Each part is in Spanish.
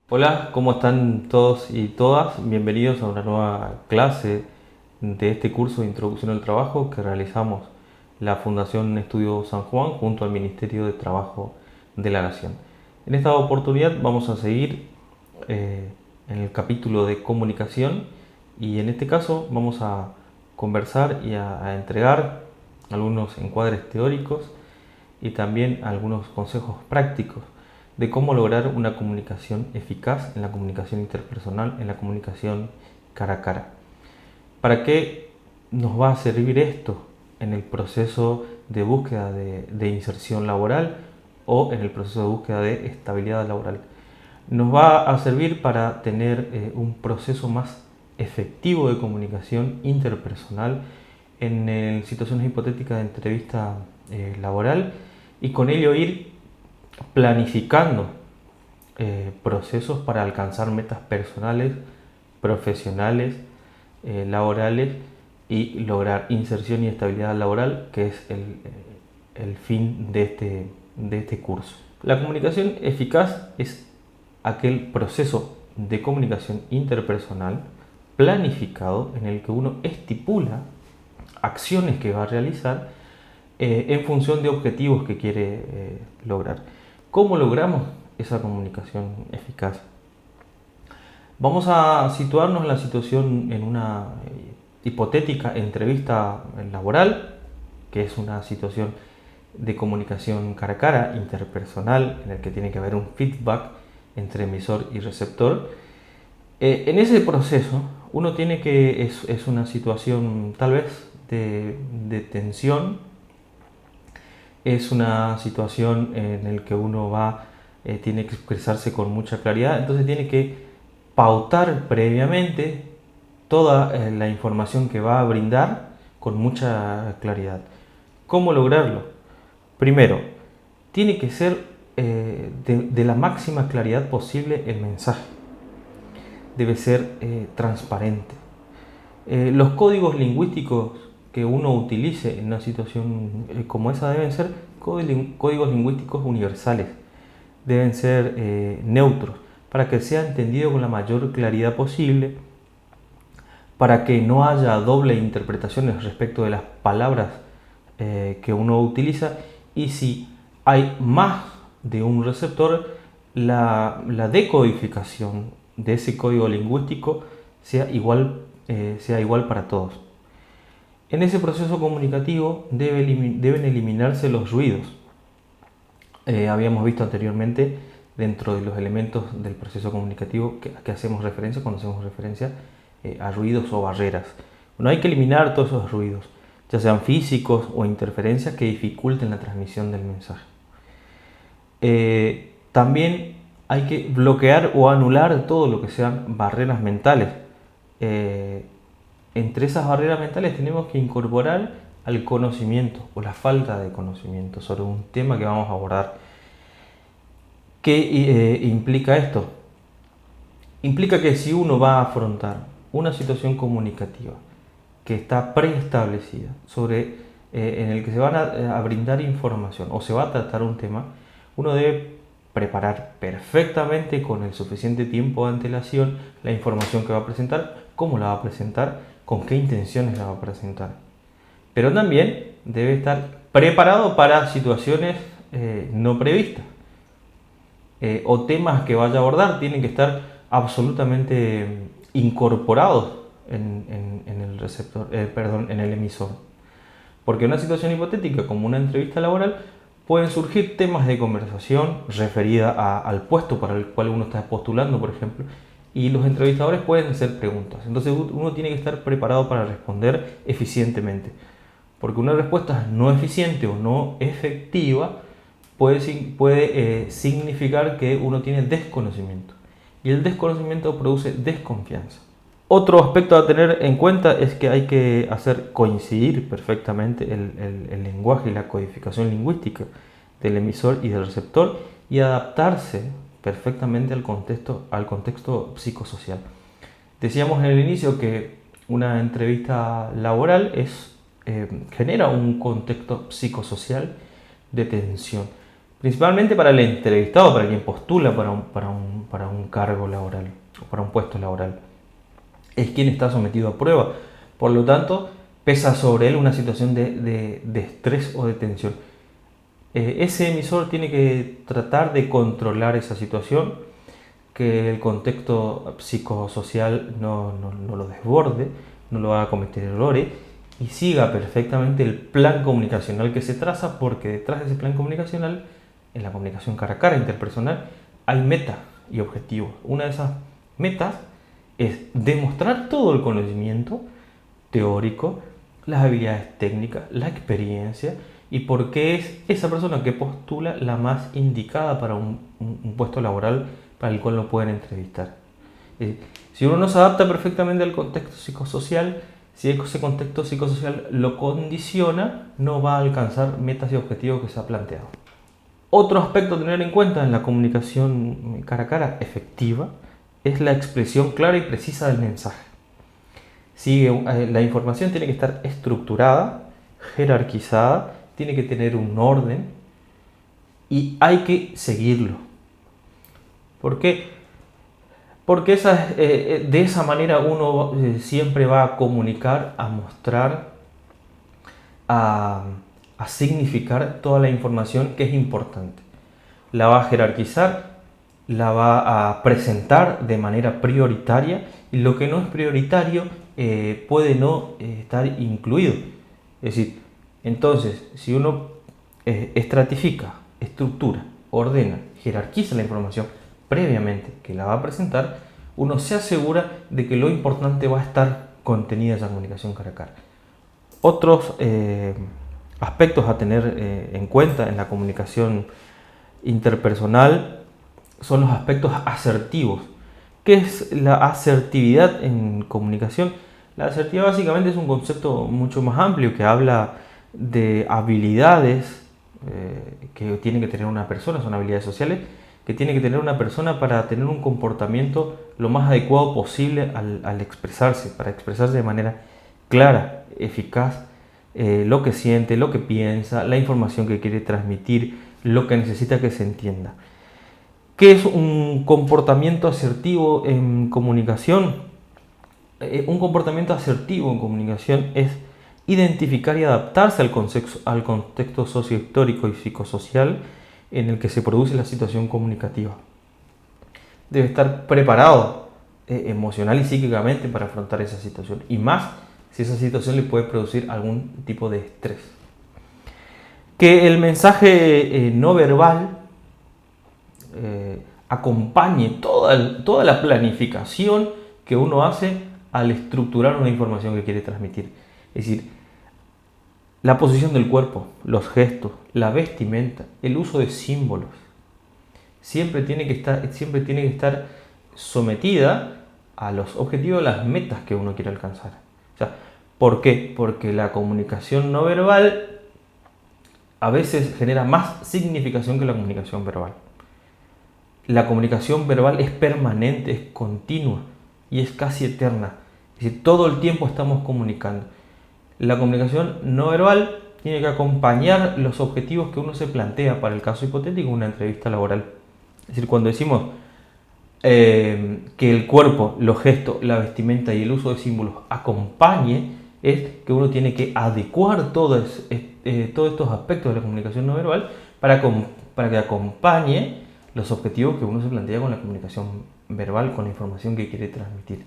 Hola, ¿cómo están todos y todas? Bienvenidos a una nueva clase de este curso de Introducción al Trabajo que realizamos la Fundación Estudio San Juan junto al Ministerio de Trabajo de la Nación. En esta oportunidad vamos a seguir eh, en el capítulo de comunicación y en este caso vamos a conversar y a entregar algunos encuadres teóricos y también algunos consejos prácticos de cómo lograr una comunicación eficaz en la comunicación interpersonal, en la comunicación cara a cara. ¿Para qué nos va a servir esto en el proceso de búsqueda de inserción laboral o en el proceso de búsqueda de estabilidad laboral? Nos va a servir para tener un proceso más efectivo de comunicación interpersonal en situaciones hipotéticas de entrevista laboral y con ello ir planificando procesos para alcanzar metas personales, profesionales, laborales y lograr inserción y estabilidad laboral, que es el fin de este curso. La comunicación eficaz es aquel proceso de comunicación interpersonal planificado en el que uno estipula acciones que va a realizar en función de objetivos que quiere lograr. ¿Cómo logramos esa comunicación eficaz? Vamos a situarnos en la situación en una hipotética entrevista laboral, que es una situación de comunicación cara a cara, interpersonal, en el que tiene que haber un feedback entre emisor y receptor. En ese proceso, uno tiene que, es una situación tal vez de tensión, es una situación en la que uno tiene que expresarse con mucha claridad, entonces tiene que pautar previamente toda la información que va a brindar con mucha claridad. ¿Cómo lograrlo? Primero, tiene que ser de la máxima claridad posible el mensaje. Debe ser transparente. Los códigos lingüísticos que uno utilice en una situación como esa deben ser códigos lingüísticos universales, deben ser neutros, para que sea entendido con la mayor claridad posible, para que no haya doble interpretaciones respecto de las palabras que uno utiliza, y si hay más de un receptor, la decodificación de ese código lingüístico sea igual para todos. En ese proceso comunicativo deben eliminarse los ruidos. Habíamos visto anteriormente dentro de los elementos del proceso comunicativo que hacemos referencia cuando hacemos referencia a ruidos o barreras. Bueno, hay que eliminar todos esos ruidos, ya sean físicos o interferencias que dificulten la transmisión del mensaje. También hay que bloquear o anular todo lo que sean barreras mentales. Entre esas barreras mentales tenemos que incorporar al conocimiento o la falta de conocimiento sobre un tema que vamos a abordar. ¿Qué implica esto? Implica que si uno va a afrontar una situación comunicativa que está preestablecida en el que se van a brindar información o se va a tratar un tema, uno debe preparar perfectamente con el suficiente tiempo de antelación la información que va a presentar, cómo la va a presentar, con qué intenciones la va a presentar. Pero también debe estar preparado para situaciones no previstas. O temas que vaya a abordar tienen que estar absolutamente incorporados en el receptor, en el emisor. Porque en una situación hipotética como una entrevista laboral pueden surgir temas de conversación referida al puesto para el cual uno está postulando, por ejemplo, y los entrevistadores pueden hacer preguntas. Entonces uno tiene que estar preparado para responder eficientemente. Porque una respuesta no eficiente o no efectiva puede significar que uno tiene desconocimiento. Y el desconocimiento produce desconfianza. Otro aspecto a tener en cuenta es que hay que hacer coincidir perfectamente el lenguaje y la codificación lingüística del emisor y del receptor y adaptarse perfectamente al contexto psicosocial. Decíamos en el inicio que una entrevista laboral genera un contexto psicosocial de tensión. principalmente para el entrevistado, para quien postula para un cargo laboral o para un puesto laboral. Es quien está sometido a prueba. Por lo tanto, pesa sobre él una situación de estrés o de tensión. Ese emisor tiene que tratar de controlar esa situación, que el contexto psicosocial no lo desborde, no lo haga cometer errores y siga perfectamente el plan comunicacional que se traza, porque detrás de ese plan comunicacional, en la comunicación cara a cara interpersonal, hay metas y objetivos. Una de esas metas es demostrar todo el conocimiento teórico, las habilidades técnicas, la experiencia y por qué es esa persona que postula la más indicada para un puesto laboral para el cual lo pueden entrevistar. Si uno no se adapta perfectamente al contexto psicosocial, si ese contexto psicosocial lo condiciona, no va a alcanzar metas y objetivos que se ha planteado. Otro aspecto a tener en cuenta en la comunicación cara a cara efectiva es la expresión clara y precisa del mensaje. La información tiene que estar estructurada, jerarquizada, tiene que tener un orden y hay que seguirlo. ¿Por qué? Porque de esa manera uno siempre va a comunicar, a mostrar, a significar toda la información que es importante. La va a jerarquizar, la va a presentar de manera prioritaria y lo que no es prioritario puede no estar incluido. Es decir, entonces, si uno estratifica, estructura, ordena, jerarquiza la información previamente que la va a presentar, uno se asegura de que lo importante va a estar contenida en esa comunicación cara a cara. Otros aspectos a tener en cuenta en la comunicación interpersonal son los aspectos asertivos. ¿Qué es la asertividad en comunicación? La asertividad básicamente es un concepto mucho más amplio que habla de habilidades que tiene que tener una persona, son habilidades sociales que tiene que tener una persona para tener un comportamiento lo más adecuado posible al expresarse, para expresarse de manera clara, eficaz, lo que siente, lo que piensa, la información que quiere transmitir, lo que necesita que se entienda. ¿Qué es un comportamiento asertivo en comunicación? Un comportamiento asertivo en comunicación es identificar y adaptarse al contexto sociohistórico y psicosocial en el que se produce la situación comunicativa. Debe estar preparado emocional y psíquicamente para afrontar esa situación, y más si esa situación le puede producir algún tipo de estrés. Que el mensaje no verbal acompañe toda la planificación que uno hace al estructurar una información que quiere transmitir. Es decir, la posición del cuerpo, los gestos, la vestimenta, el uso de símbolos, siempre tiene que estar sometida a los objetivos, a las metas que uno quiere alcanzar. O sea, ¿por qué? Porque la comunicación no verbal a veces genera más significación que la comunicación verbal. La comunicación verbal es permanente, es continua y es casi eterna. Es decir, todo el tiempo estamos comunicando. La comunicación no verbal tiene que acompañar los objetivos que uno se plantea para el caso hipotético de una entrevista laboral. Es decir, cuando decimos que el cuerpo, los gestos, la vestimenta y el uso de símbolos acompañe, es que uno tiene que adecuar todos estos aspectos de la comunicación no verbal para que acompañe los objetivos que uno se plantea con la comunicación verbal, con la información que quiere transmitir.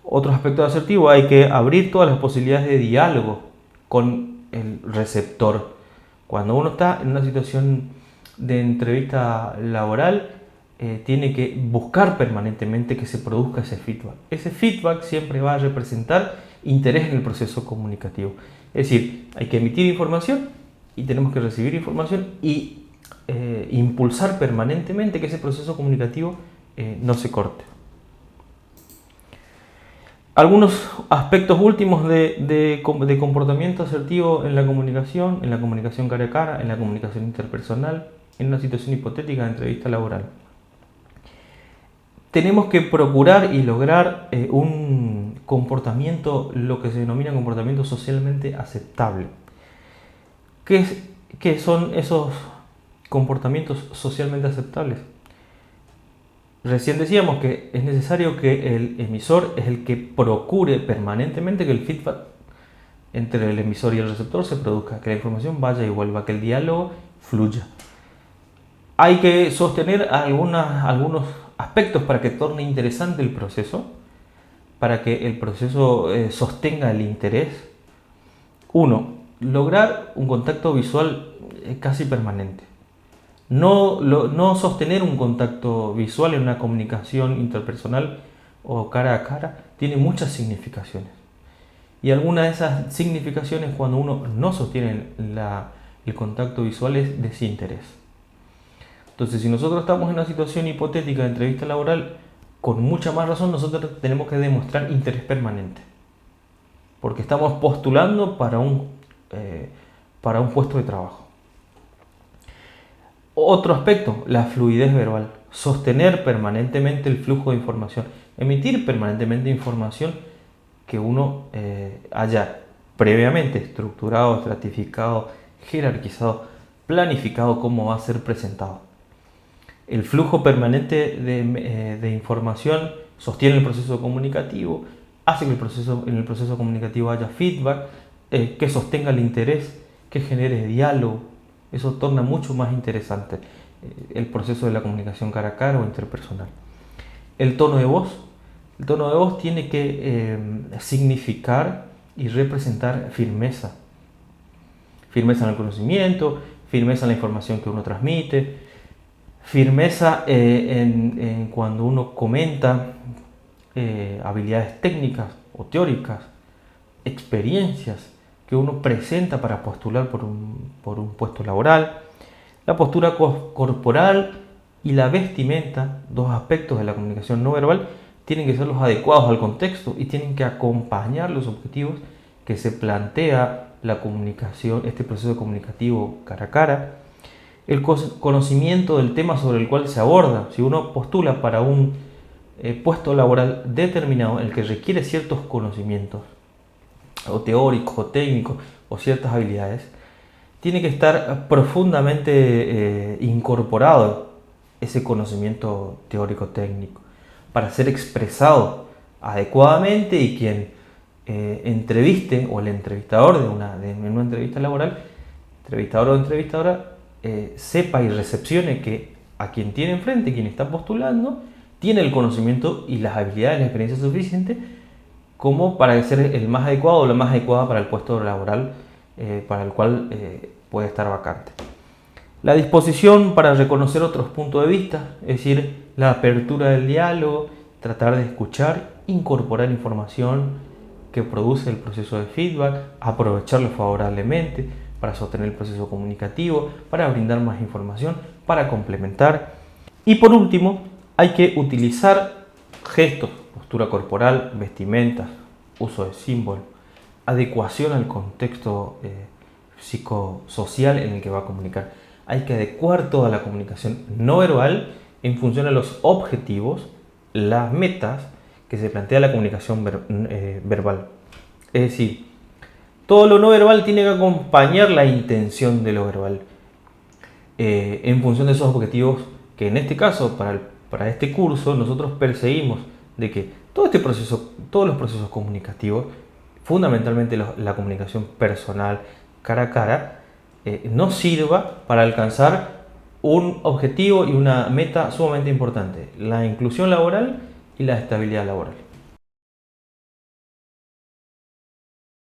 Otro aspecto asertivo, hay que abrir todas las posibilidades de diálogo con el receptor. Cuando uno está en una situación de entrevista laboral, tiene que buscar permanentemente que se produzca ese feedback. Ese feedback siempre va a representar interés en el proceso comunicativo. Es decir, hay que emitir información y tenemos que recibir información y impulsar permanentemente que ese proceso comunicativo no se corte. Algunos aspectos últimos de comportamiento asertivo en la comunicación cara a cara, en la comunicación interpersonal, en una situación hipotética de entrevista laboral. Tenemos que procurar y lograr un comportamiento, lo que se denomina comportamiento socialmente aceptable. ¿Qué son esos comportamientos socialmente aceptables. Recién decíamos que es necesario que el emisor es el que procure permanentemente que el feedback entre el emisor y el receptor se produzca, que la información vaya y vuelva, que el diálogo fluya. Hay que sostener algunos aspectos para que torne interesante el proceso, para que el proceso sostenga el interés. Uno, lograr un contacto visual casi permanente. No sostener un contacto visual en una comunicación interpersonal o cara a cara tiene muchas significaciones. Y alguna de esas significaciones cuando uno no sostiene el contacto visual es desinterés. Entonces, si nosotros estamos en una situación hipotética de entrevista laboral, con mucha más razón nosotros tenemos que demostrar interés permanente. Porque estamos postulando para un puesto de trabajo. Otro aspecto, la fluidez verbal. Sostener permanentemente el flujo de información. Emitir permanentemente información que uno haya previamente estructurado, estratificado, jerarquizado, planificado cómo va a ser presentado. El flujo permanente de información sostiene el proceso comunicativo, hace que en el proceso comunicativo haya feedback, que sostenga el interés, que genere diálogo. Eso torna mucho más interesante el proceso de la comunicación cara a cara o interpersonal. El tono de voz. El tono de voz tiene que significar y representar firmeza. Firmeza en el conocimiento, firmeza en la información que uno transmite, firmeza en cuando uno comenta habilidades técnicas o teóricas, experiencias que uno presenta para postular por un puesto laboral. La postura corporal y la vestimenta, dos aspectos de la comunicación no verbal, tienen que ser los adecuados al contexto y tienen que acompañar los objetivos que se plantea la comunicación, este proceso comunicativo cara a cara. El conocimiento del tema sobre el cual se aborda. Si uno postula para un puesto laboral determinado en el que requiere ciertos conocimientos, o teóricos, o técnicos, o ciertas habilidades, tiene que estar profundamente incorporado ese conocimiento teórico-técnico para ser expresado adecuadamente y quien entreviste o el entrevistador de una entrevista laboral, entrevistador o entrevistadora, sepa y recepcione que a quien tiene enfrente, quien está postulando, tiene el conocimiento y las habilidades y la experiencia suficiente como para ser el más adecuado o la más adecuada para el puesto laboral para el cual puede estar vacante. La disposición para reconocer otros puntos de vista, es decir, la apertura del diálogo, tratar de escuchar, incorporar información que produce el proceso de feedback, aprovecharlo favorablemente para sostener el proceso comunicativo, para brindar más información, para complementar. Y por último, hay que utilizar gestos, postura corporal, vestimentas, uso de símbolos, adecuación al contexto psicosocial en el que va a comunicar. Hay que adecuar toda la comunicación no verbal en función a los objetivos, las metas que se plantea la comunicación verbal. Es decir, todo lo no verbal tiene que acompañar la intención de lo verbal en función de esos objetivos que en este caso, para este curso, nosotros perseguimos de que todos los procesos comunicativos, fundamentalmente la comunicación personal, cara a cara, nos sirva para alcanzar un objetivo y una meta sumamente importante: la inclusión laboral y la estabilidad laboral.